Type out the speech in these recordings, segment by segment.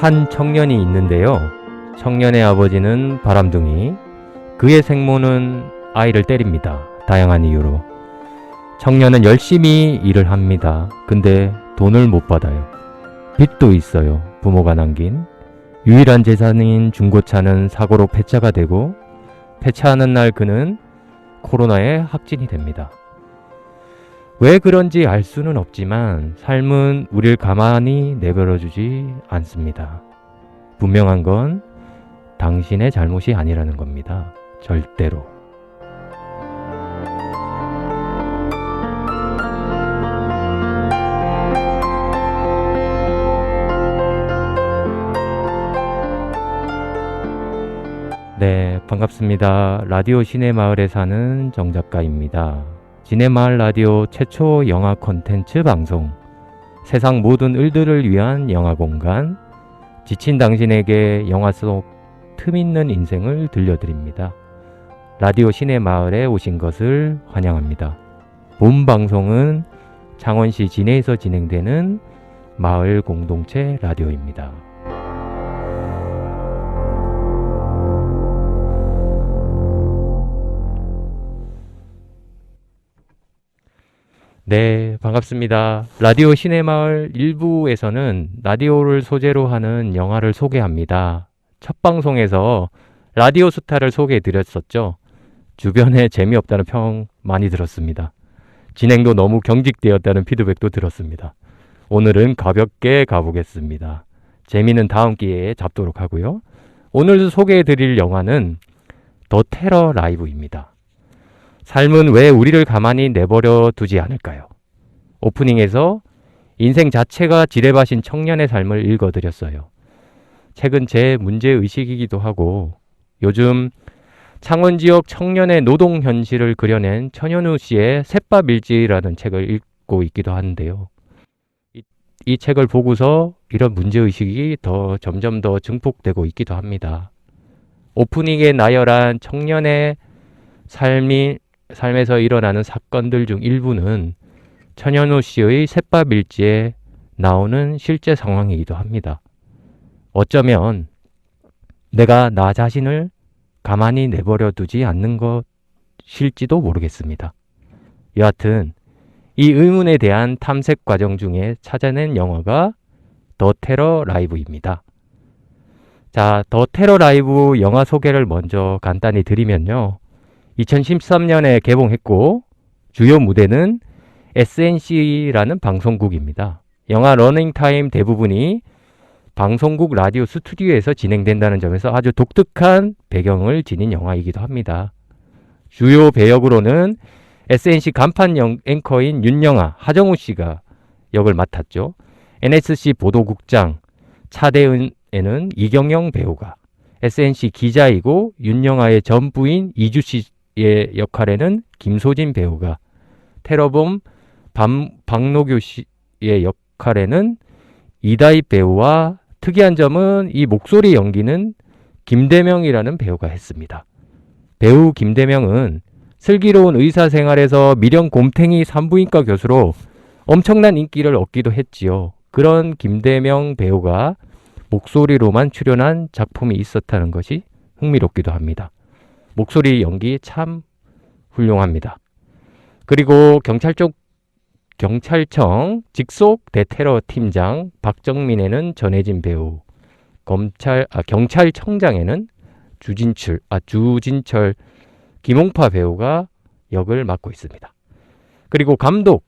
한 청년이 있는데요. 청년의 아버지는 바람둥이, 그의 생모는 아이를 때립니다. 다양한 이유로. 청년은 열심히 일을 합니다. 근데 돈을 못 받아요. 빚도 있어요. 부모가 남긴. 유일한 재산인 중고차는 사고로 폐차가 되고, 폐차하는 날 그는 코로나에 확진이 됩니다. 왜 그런지 알 수는 없지만 삶은 우릴 가만히 내버려주지 않습니다. 분명한 건 당신의 잘못이 아니라는 겁니다. 절대로. 네, 반갑습니다. 라디오 시네마을에 사는 정작가입니다. 시네마을 라디오 최초 영화 콘텐츠 방송, 세상 모든 을들을 위한 영화 공간, 지친 당신에게 영화 속 틈 있는 인생을 들려드립니다. 라디오 시네마을에 오신 것을 환영합니다. 본 방송은 창원시 진해에서 진행되는 마을 공동체 라디오입니다. 네, 반갑습니다. 라디오 시네마을 1부에서는 라디오를 소재로 하는 영화를 소개합니다. 첫 방송에서 라디오 스타를 소개해 드렸었죠. 주변에 재미없다는 평 많이 들었습니다. 진행도 너무 경직되었다는 피드백도 들었습니다. 오늘은 가볍게 가보겠습니다. 재미는 다음 기회에 잡도록 하고요. 오늘 소개해 드릴 영화는 더 테러 라이브입니다. 삶은 왜 우리를 가만히 내버려 두지 않을까요? 오프닝에서 인생 자체가 지뢰밭인 청년의 삶을 읽어드렸어요. 책은 제 문제의식이기도 하고 요즘 창원 지역 청년의 노동 현실을 그려낸 천현우 씨의 셋밥일지라는 책을 읽고 있기도 하는데요. 이 책을 보고서 이런 문제의식이 점점 더 증폭되고 있기도 합니다. 오프닝에 나열한 청년의 삶에서 일어나는 사건들 중 일부는 천현우 씨의 셋밥일지에 나오는 실제 상황이기도 합니다. 어쩌면 내가 나 자신을 가만히 내버려 두지 않는 것일지도 모르겠습니다. 여하튼 이 의문에 대한 탐색 과정 중에 찾아낸 영화가 더 테러 라이브입니다. 자, 더 테러 라이브 영화 소개를 먼저 간단히 드리면요. 2013년에 개봉했고 주요 무대는 SNC라는 방송국입니다. 영화 러닝타임 대부분이 방송국 라디오 스튜디오에서 진행된다는 점에서 아주 독특한 배경을 지닌 영화이기도 합니다. 주요 배역으로는 SNC 간판 앵커인 윤영아, 하정우 씨가 역을 맡았죠. NSC 보도국장 차대은에는 이경영 배우가, SNC 기자이고 윤영아의 전 부인 이주 씨의 역할에는 김소진 배우가, 테러범 박노규 씨의 역할에는 이다희 배우와 특이한 점은 이 목소리 연기는 김대명이라는 배우가 했습니다. 배우 김대명은 슬기로운 의사생활에서 미령 곰탱이 산부인과 교수로 엄청난 인기를 얻기도 했지요. 그런 김대명 배우가 목소리로만 출연한 작품이 있었다는 것이 흥미롭기도 합니다. 목소리 연기 참 훌륭합니다. 그리고 경찰청 직속 대테러 팀장 박정민에는 전혜진 배우, 경찰청장에는 주진철, 김홍파 배우가 역을 맡고 있습니다. 그리고 감독,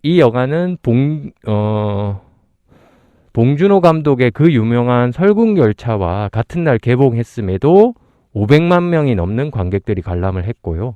이 영화는 봉준호 감독의 그 유명한 설국열차와 같은 날 개봉했음에도 500만 명이 넘는 관객들이 관람을 했고요.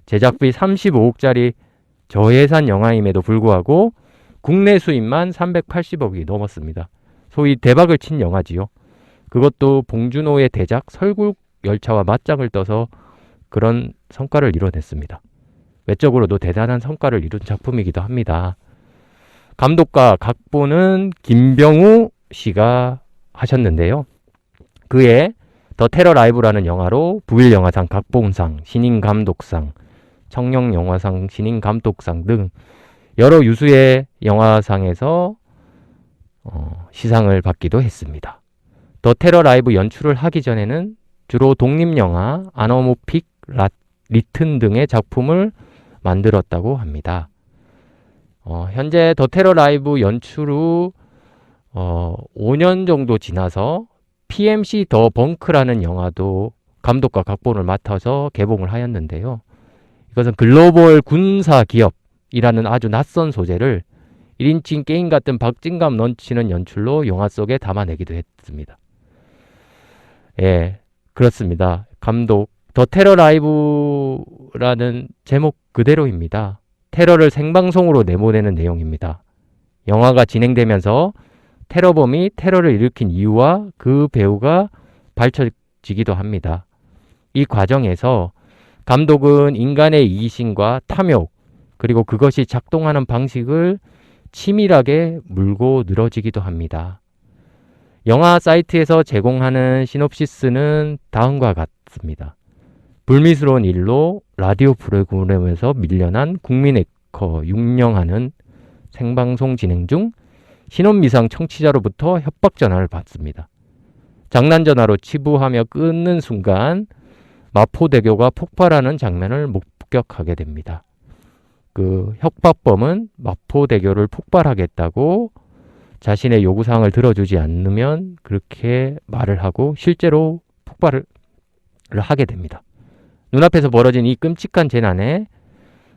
제작비 35억짜리 저예산 영화임에도 불구하고 국내 수입만 380억이 넘었습니다. 소위 대박을 친 영화지요. 그것도 봉준호의 대작 설국열차와 맞짱을 떠서 그런 성과를 이뤄냈습니다. 외적으로도 대단한 성과를 이룬 작품이기도 합니다. 감독과 각본은 김병우 씨가 하셨는데요. 그의 더 테러 라이브라는 영화로 부일영화상 각본상, 신인감독상, 청룡영화상 신인감독상 등 여러 유수의 영화상에서 시상을 받기도 했습니다. 더 테러 라이브 연출을 하기 전에는 주로 독립영화, 아너모픽, 리튼 등의 작품을 만들었다고 합니다. 현재 더 테러 라이브 연출 후 5년 정도 지나서 PMC 더 벙크라는 영화도 감독과 각본을 맡아서 개봉을 하였는데요. 이것은 글로벌 군사 기업이라는 아주 낯선 소재를 1인칭 게임 같은 박진감 넘치는 연출로 영화 속에 담아내기도 했습니다. 예, 그렇습니다. 감독, 더 테러 라이브라는 제목 그대로입니다. 테러를 생방송으로 내보내는 내용입니다. 영화가 진행되면서 테러범이 테러를 일으킨 이유와 그 배우가 밝혀지기도 합니다. 이 과정에서 감독은 인간의 이기심과 탐욕, 그리고 그것이 작동하는 방식을 치밀하게 물고 늘어지기도 합니다. 영화 사이트에서 제공하는 시놉시스는 다음과 같습니다. 불미스러운 일로 라디오 프로그램에서 밀려난 국민 해커 윤영하는 생방송 진행 중 신원미상 청취자로부터 협박 전화를 받습니다. 장난 전화로 치부하며 끊는 순간 마포대교가 폭발하는 장면을 목격하게 됩니다. 그 협박범은 마포대교를 폭발하겠다고 자신의 요구사항을 들어주지 않으면 그렇게 말을 하고 실제로 폭발을 하게 됩니다. 눈앞에서 벌어진 이 끔찍한 재난에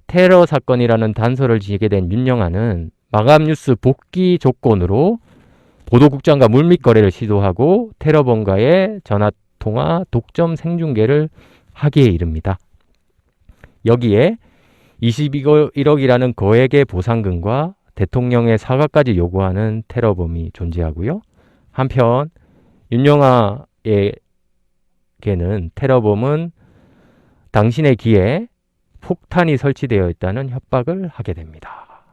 테러 사건이라는 단서를 지게 된 윤영아는 마감 뉴스 복귀 조건으로 보도국장과 물밑 거래를 시도하고 테러범과의 전화통화 독점 생중계를 하기에 이릅니다. 여기에 21억이라는 거액의 보상금과 대통령의 사과까지 요구하는 테러범이 존재하고요. 한편 윤영아에게는 테러범은 당신의 귀에 폭탄이 설치되어 있다는 협박을 하게 됩니다.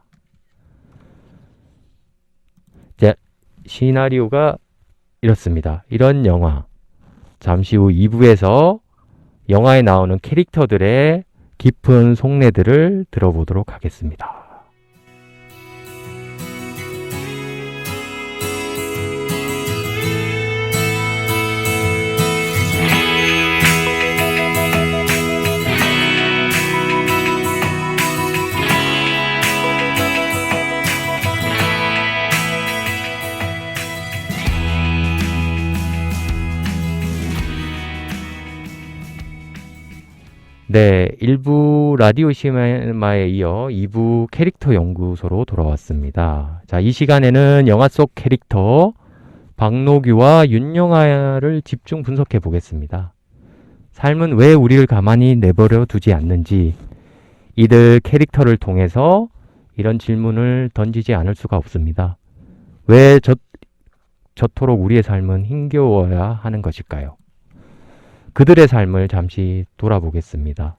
자, 시나리오가 이렇습니다. 이런 영화, 잠시 후 2부에서 영화에 나오는 캐릭터들의 깊은 속내들을 들어보도록 하겠습니다. 네, 1부 라디오 시네마에 이어 2부 캐릭터 연구소로 돌아왔습니다. 자, 이 시간에는 영화 속 캐릭터 박노규와 윤영아를 집중 분석해 보겠습니다. 삶은 왜 우리를 가만히 내버려 두지 않는지, 이들 캐릭터를 통해서 이런 질문을 던지지 않을 수가 없습니다. 왜 저토록 우리의 삶은 힘겨워야 하는 것일까요? 그들의 삶을 잠시 돌아보겠습니다.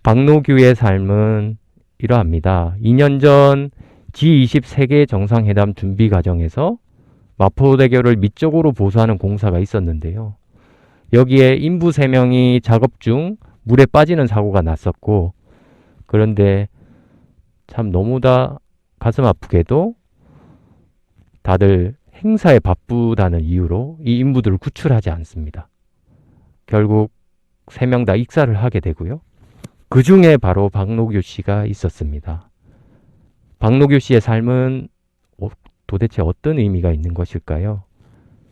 박노규의 삶은 이러합니다. 2년 전 G20 세계 정상회담 준비 과정에서 마포대교를 밑쪽으로 보수하는 공사가 있었는데요. 여기에 인부 3명이 작업 중 물에 빠지는 사고가 났었고, 그런데 참 너무나 가슴 아프게도 다들 행사에 바쁘다는 이유로 이 인부들을 구출하지 않습니다. 결국 3명 다 익사를 하게 되고요. 그 중에 바로 박노규 씨가 있었습니다. 박노규 씨의 삶은 도대체 어떤 의미가 있는 것일까요?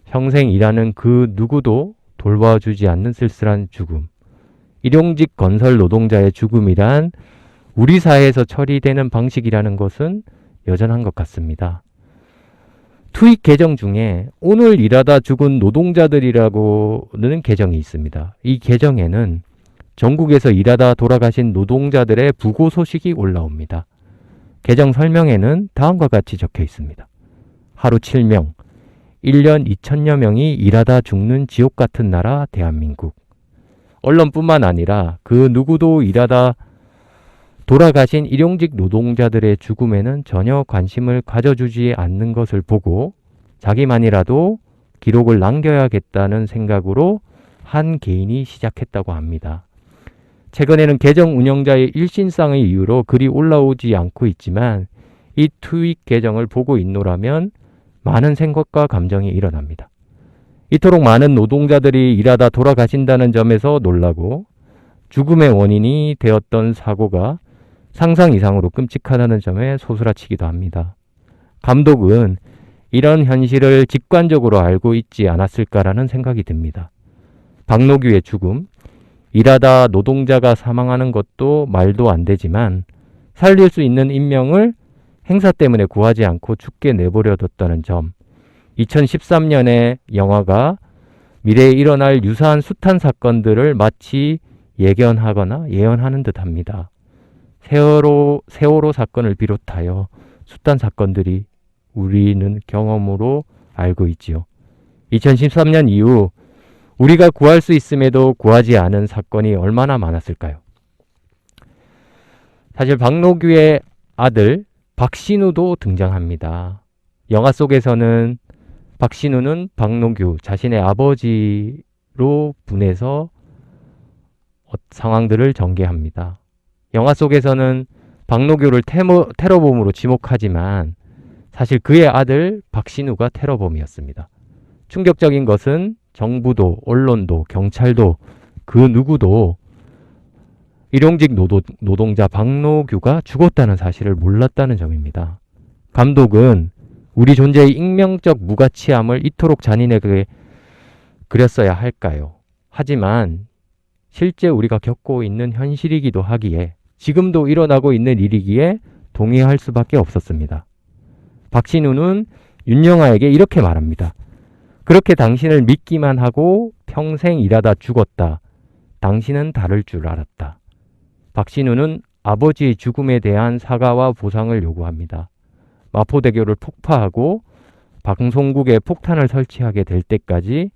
평생 일하는 그 누구도 돌봐주지 않는 쓸쓸한 죽음. 일용직 건설 노동자의 죽음이란 우리 사회에서 처리되는 방식이라는 것은 여전한 것 같습니다. 투입 계정 중에 오늘 일하다 죽은 노동자들이라고는 계정이 있습니다. 이 계정에는 전국에서 일하다 돌아가신 노동자들의 부고 소식이 올라옵니다. 계정 설명에는 다음과 같이 적혀 있습니다. 하루 7명, 1년 2천여 명이 일하다 죽는 지옥 같은 나라 대한민국. 언론뿐만 아니라 그 누구도 일하다 돌아가신 일용직 노동자들의 죽음에는 전혀 관심을 가져주지 않는 것을 보고 자기만이라도 기록을 남겨야겠다는 생각으로 한 개인이 시작했다고 합니다. 최근에는 계정 운영자의 일신상의 이유로 글이 올라오지 않고 있지만 이 트윗 계정을 보고 있노라면 많은 생각과 감정이 일어납니다. 이토록 많은 노동자들이 일하다 돌아가신다는 점에서 놀라고 죽음의 원인이 되었던 사고가 상상 이상으로 끔찍하다는 점에 소스라치기도 합니다. 감독은 이런 현실을 직관적으로 알고 있지 않았을까라는 생각이 듭니다. 박노규의 죽음, 일하다 노동자가 사망하는 것도 말도 안 되지만 살릴 수 있는 인명을 행사 때문에 구하지 않고 죽게 내버려뒀다는 점, 2013년에 영화가 미래에 일어날 유사한 숱한 사건들을 마치 예견하거나 예언하는 듯합니다. 세월호 사건을 비롯하여 숱한 사건들이 우리는 경험으로 알고 있지요. 2013년 이후 우리가 구할 수 있음에도 구하지 않은 사건이 얼마나 많았을까요? 사실 박노규의 아들 박신우도 등장합니다. 영화 속에서는 박신우는 박노규 자신의 아버지로 분해서 상황들을 전개합니다. 영화 속에서는 박노규를 테러범으로 지목하지만 사실 그의 아들 박신우가 테러범이었습니다. 충격적인 것은 정부도 언론도 경찰도 그 누구도 일용직 노동자 박노규가 죽었다는 사실을 몰랐다는 점입니다. 감독은 우리 존재의 익명적 무가치함을 이토록 잔인하게 그렸어야 할까요? 하지만 실제 우리가 겪고 있는 현실이기도 하기에 지금도 일어나고 있는 일이기에 동의할 수밖에 없었습니다. 박신우는 윤영아에게 이렇게 말합니다. 그렇게 당신을 믿기만 하고 평생 일하다 죽었다. 당신은 다를 줄 알았다. 박신우는 아버지의 죽음에 대한 사과와 보상을 요구합니다. 마포대교를 폭파하고 방송국에 폭탄을 설치하게 될 때까지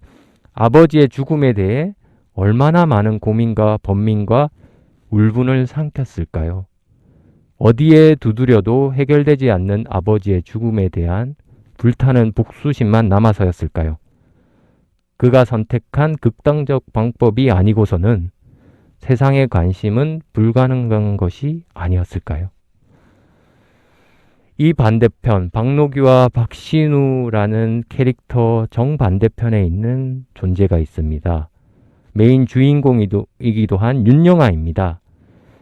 아버지의 죽음에 대해 얼마나 많은 고민과 번민과 울분을 삼켰을까요? 어디에 두드려도 해결되지 않는 아버지의 죽음에 대한 불타는 복수심만 남아서였을까요? 그가 선택한 극단적 방법이 아니고서는 세상의 관심은 불가능한 것이 아니었을까요? 이 반대편, 박노규와 박신우라는 캐릭터 정반대편에 있는 존재가 있습니다. 메인 주인공이기도 한 윤영아입니다.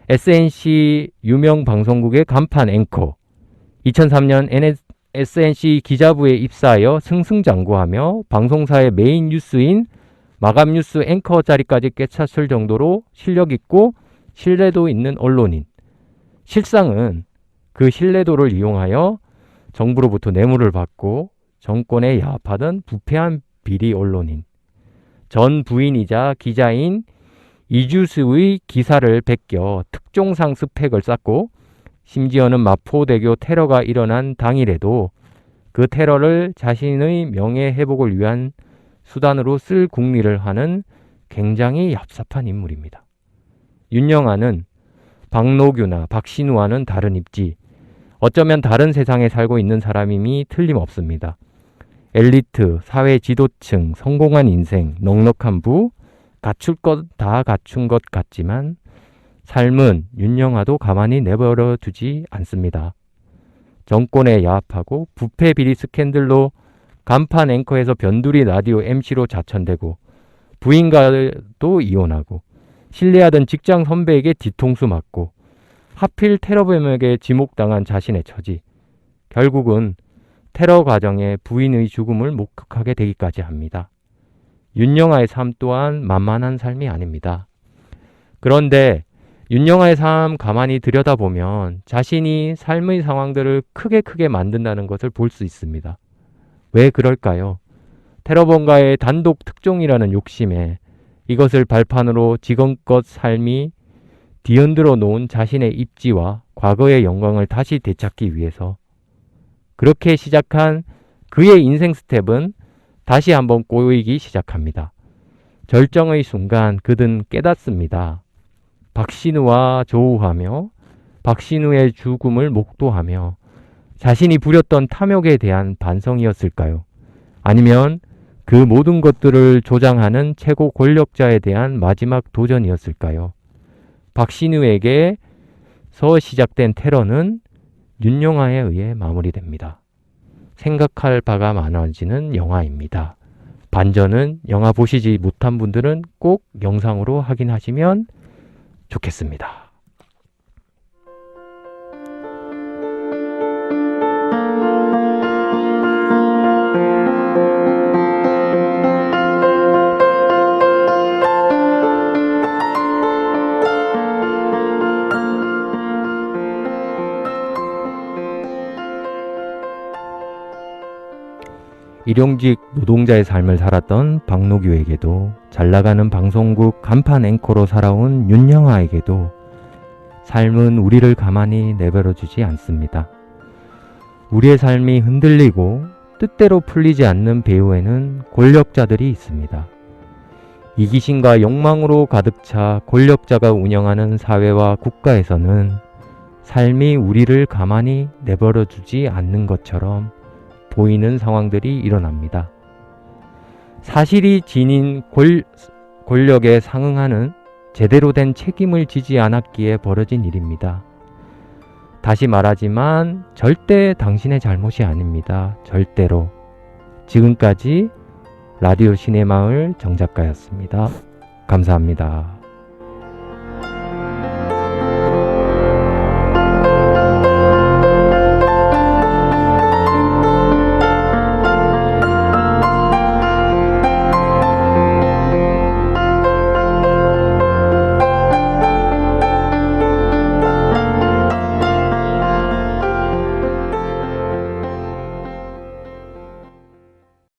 SNC 유명 방송국의 간판 앵커, 2003년 SNC 기자부에 입사하여 승승장구하며 방송사의 메인 뉴스인 마감 뉴스 앵커 자리까지 꿰찼을 정도로 실력 있고 신뢰도 있는 언론인. 실상은 그 신뢰도를 이용하여 정부로부터 뇌물을 받고 정권에 야합하던 부패한 비리 언론인. 전 부인이자 기자인 이주수의 기사를 베껴 특종상 스펙을 쌓고 심지어는 마포대교 테러가 일어난 당일에도 그 테러를 자신의 명예 회복을 위한 수단으로 쓸 궁리를 하는 굉장히 얍삽한 인물입니다. 윤영아는 박노규나 박신우와는 다른 입지, 어쩌면 다른 세상에 살고 있는 사람임이 틀림없습니다. 엘리트, 사회 지도층, 성공한 인생, 넉넉한 부, 갖출 것 다 갖춘 것 같지만 삶은 윤영아도 가만히 내버려 두지 않습니다. 정권에 야합하고 부패 비리 스캔들로 간판 앵커에서 변두리 라디오 MC로 자천되고 부인과도 이혼하고 신뢰하던 직장 선배에게 뒤통수 맞고 하필 테러범에게 지목당한 자신의 처지. 결국은 테러 과정에 부인의 죽음을 목격하게 되기까지 합니다. 윤영아의 삶 또한 만만한 삶이 아닙니다. 그런데 윤영아의 삶 가만히 들여다보면 자신이 삶의 상황들을 크게 만든다는 것을 볼 수 있습니다. 왜 그럴까요? 테러범과의 단독 특종이라는 욕심에 이것을 발판으로 지금껏 삶이 뒤흔들어 놓은 자신의 입지와 과거의 영광을 다시 되찾기 위해서 그렇게 시작한 그의 인생 스텝은 다시 한번 꼬이기 시작합니다. 절정의 순간 그는 깨닫습니다. 박신우와 조우하며 박신우의 죽음을 목도하며 자신이 부렸던 탐욕에 대한 반성이었을까요? 아니면 그 모든 것들을 조장하는 최고 권력자에 대한 마지막 도전이었을까요? 박신우에게서 시작된 테러는 윤영아에 의해 마무리됩니다. 생각할 바가 많아지는 영화입니다. 반전은 영화 보시지 못한 분들은 꼭 영상으로 확인하시면 좋겠습니다. 일용직 노동자의 삶을 살았던 박노규에게도, 잘나가는 방송국 간판 앵커로 살아온 윤영아에게도 삶은 우리를 가만히 내버려주지 않습니다. 우리의 삶이 흔들리고 뜻대로 풀리지 않는 배후에는 권력자들이 있습니다. 이기심과 욕망으로 가득 차 권력자가 운영하는 사회와 국가에서는 삶이 우리를 가만히 내버려주지 않는 것처럼 보이는 상황들이 일어납니다. 사실이 지닌 권력에 상응하는 제대로 된 책임을 지지 않았기에 벌어진 일입니다. 다시 말하지만 절대 당신의 잘못이 아닙니다. 절대로. 지금까지 라디오 시네마을 정작가였습니다. 감사합니다.